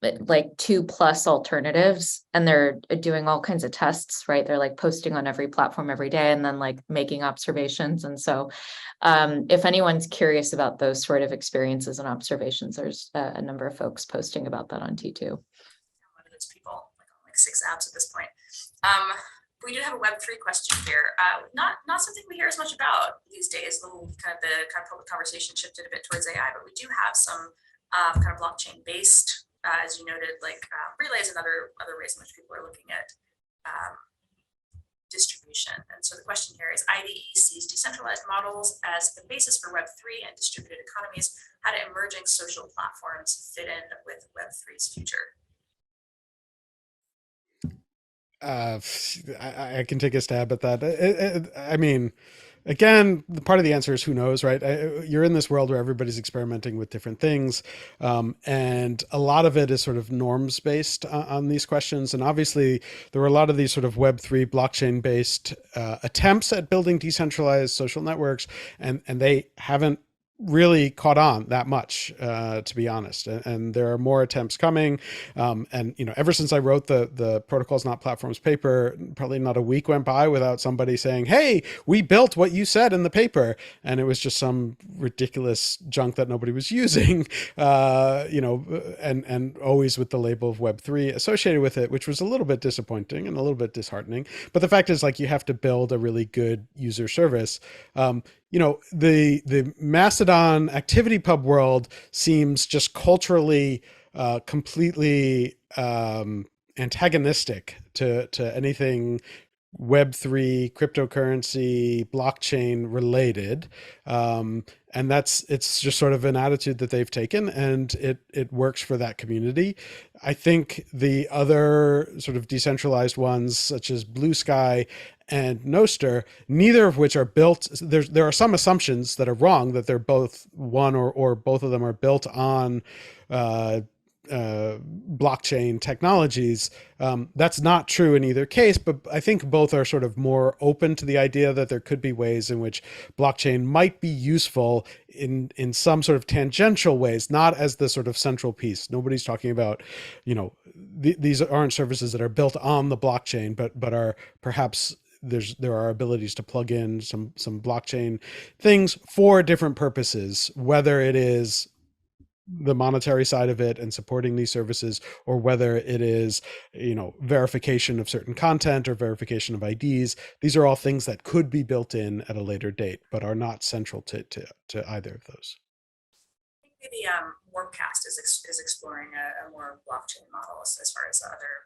like 2+ alternatives, and they're doing all kinds of tests, right? They're like posting on every platform every day and then like making observations. And so if anyone's curious about those sort of experiences and observations, there's a number of folks posting about that on T2. One of those people, like 6 apps at this point. We do have a Web3 question here. Not something we hear as much about these days. The kind of public conversation shifted a bit towards AI, but we do have some kind of blockchain based, as you noted, like relays and other ways in which people are looking at distribution. And so the question here is, IDE sees decentralized models as the basis for Web3 and distributed economies. How do emerging social platforms fit in with Web3's future? I can take a stab at that. I mean, again, part of the answer is who knows, right? You're in this world where everybody's experimenting with different things. And a lot of it is sort of norms based on these questions. And obviously there were a lot of these sort of Web3 blockchain based attempts at building decentralized social networks, and they haven't really caught on that much, to be honest. And there are more attempts coming. And, ever since I wrote the Protocols Not Platforms paper, probably not a week went by without somebody saying, hey, we built what you said in the paper. And it was just some ridiculous junk that nobody was using, and always with the label of Web3 associated with it, which was a little bit disappointing and a little bit disheartening. But the fact is, like, you have to build a really good user service. The Mastodon ActivityPub world seems just culturally completely antagonistic to anything Web3, cryptocurrency, blockchain related. And it's just sort of an attitude that they've taken, and it works for that community. I think the other sort of decentralized ones, such as Blue Sky and Nostr, neither of which are built. There are some assumptions that are wrong, that they're both one or both of them are built on blockchain technologies. That's not true in either case, but I think both are sort of more open to the idea that there could be ways in which blockchain might be useful in some sort of tangential ways, not as the sort of central piece. Nobody's talking about, these aren't services that are built on the blockchain, but are perhaps there are abilities to plug in some blockchain things for different purposes, whether it is the monetary side of it and supporting these services, or whether it is, verification of certain content or verification of IDs. These are all things that could be built in at a later date, but are not central to either of those. The Warpcast is exploring a more blockchain model as far as other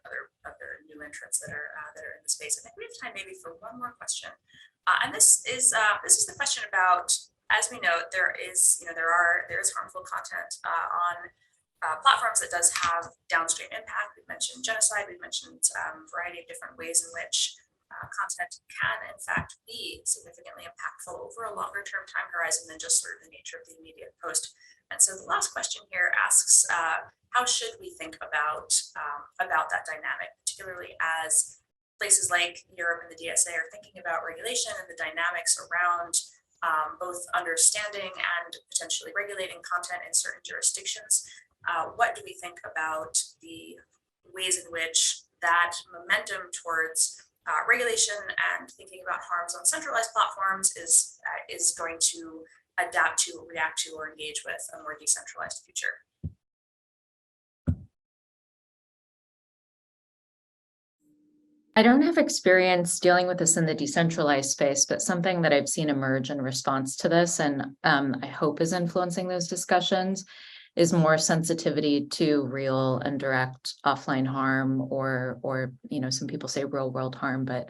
new entrants that are in the space. I think we have time maybe for one more question, and this is the question about, as we know, there is harmful content on platforms that does have downstream impact. We've mentioned genocide. We've mentioned a variety of different ways in which content can, in fact, be significantly impactful over a longer term time horizon than just sort of the nature of the immediate post. And so the last question here asks, how should we think about that dynamic, particularly as places like Europe and the DSA are thinking about regulation and the dynamics around both understanding and potentially regulating content in certain jurisdictions? What do we think about the ways in which that momentum towards regulation and thinking about harms on centralized platforms is going to adapt to, react to, or engage with a more decentralized future? I don't have experience dealing with this in the decentralized space, but something that I've seen emerge in response to this, and I hope is influencing those discussions, is more sensitivity to real and direct offline harm, or some people say real world harm, but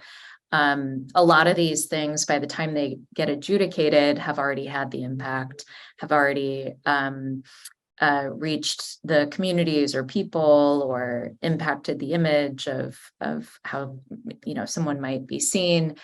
a lot of these things, by the time they get adjudicated, have already had the impact, have already reached the communities or people, or impacted the image of how someone might be seen.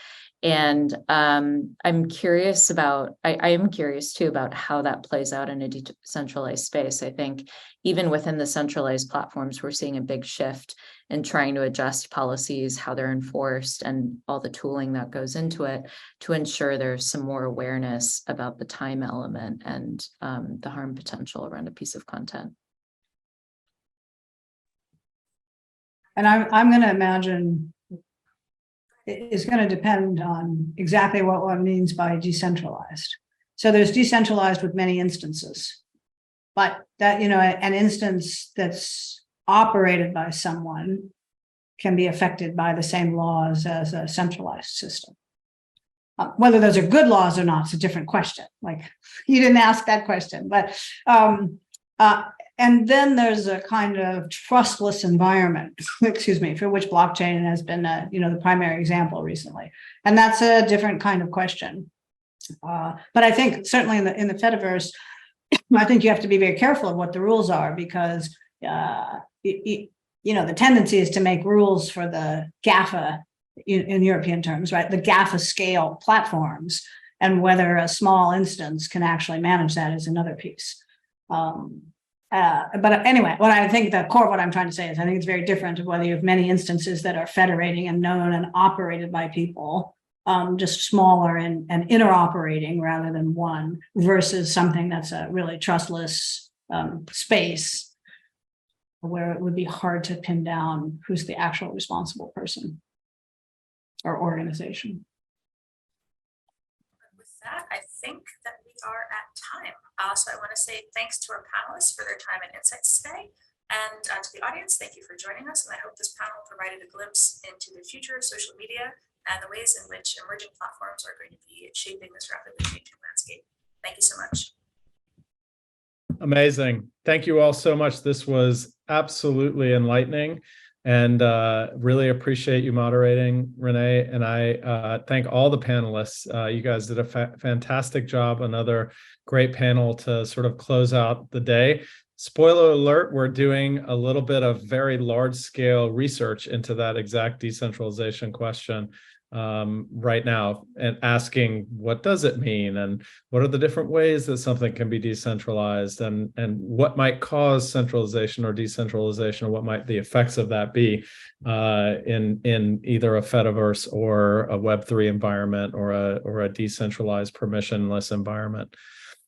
And I'm curious about, I am curious too about how that plays out in a decentralized space. I think even within the centralized platforms, we're seeing a big shift in trying to adjust policies, how they're enforced, and all the tooling that goes into it to ensure there's some more awareness about the time element and the harm potential around a piece of content. And I'm going to imagine it's going to depend on exactly what one means by decentralized. So there's decentralized with many instances, but that, an instance that's operated by someone can be affected by the same laws as a centralized system. Whether those are good laws or not, it's a different question. Like, you didn't ask that question, but and then there's a kind of trustless environment, excuse me, for which blockchain has been, the primary example recently, and that's a different kind of question. But I think certainly in the Fediverse, I think you have to be very careful of what the rules are, because the tendency is to make rules for the GAFA in European terms, right? The GAFA scale platforms, and whether a small instance can actually manage that is another piece. But anyway, what I think the core of what I'm trying to say is I think it's very different of whether you have many instances that are federating and known and operated by people, just smaller and interoperating rather than one, versus something that's a really trustless space where it would be hard to pin down who's the actual responsible person or organization. With that, I think that we are at time. So I want to say thanks to our panelists for their time and insights today. And to the audience, thank you for joining us. And I hope this panel provided a glimpse into the future of social media and the ways in which emerging platforms are going to be shaping this rapidly changing landscape. Thank you so much. Amazing. Thank you all so much. This was absolutely enlightening, and really appreciate you moderating, Renee. And I thank all the panelists. You guys did a fantastic job. Another great panel to sort of close out the day. Spoiler alert, we're doing a little bit of very large scale research into that exact decentralization question right now, and asking, what does it mean, and what are the different ways that something can be decentralized, and what might cause centralization or decentralization, or what might the effects of that be in either a Fediverse or a Web3 environment, or a decentralized permissionless environment.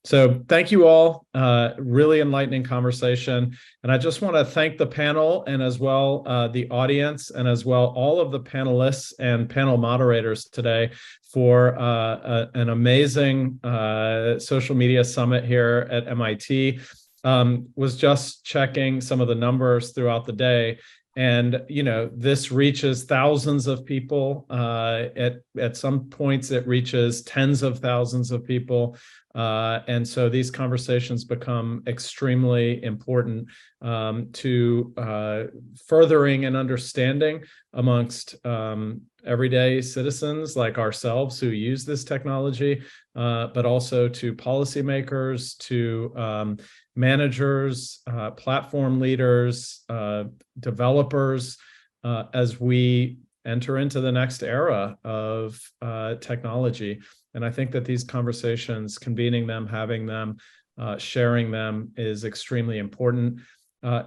So thank you all, really enlightening conversation. And I just want to thank the panel, and as well the audience, and as well all of the panelists and panel moderators today for an amazing social media summit here at MIT. Was just checking some of the numbers throughout the day. And, you know, this reaches thousands of people. At some points, it reaches tens of thousands of people. And so these conversations become extremely important to furthering and understanding amongst everyday citizens like ourselves who use this technology, but also to policymakers, to managers, platform leaders, developers, as we enter into the next era of technology. And I think that these conversations, convening them, having them, sharing them is extremely important.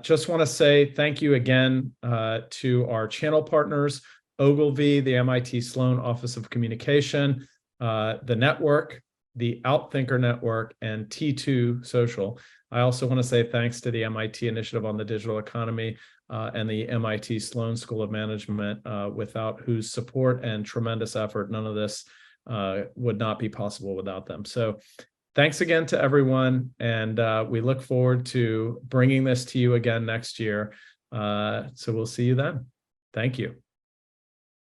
Just want to say thank you again to our channel partners, Ogilvy, the MIT Sloan Office of Communication, the network, the Outthinker Network, and T2 Social. I also want to say thanks to the MIT Initiative on the Digital Economy and the MIT Sloan School of Management, without whose support and tremendous effort, none of this would not be possible without them. So thanks again to everyone, and we look forward to bringing this to you again next year. So we'll see you then. Thank you.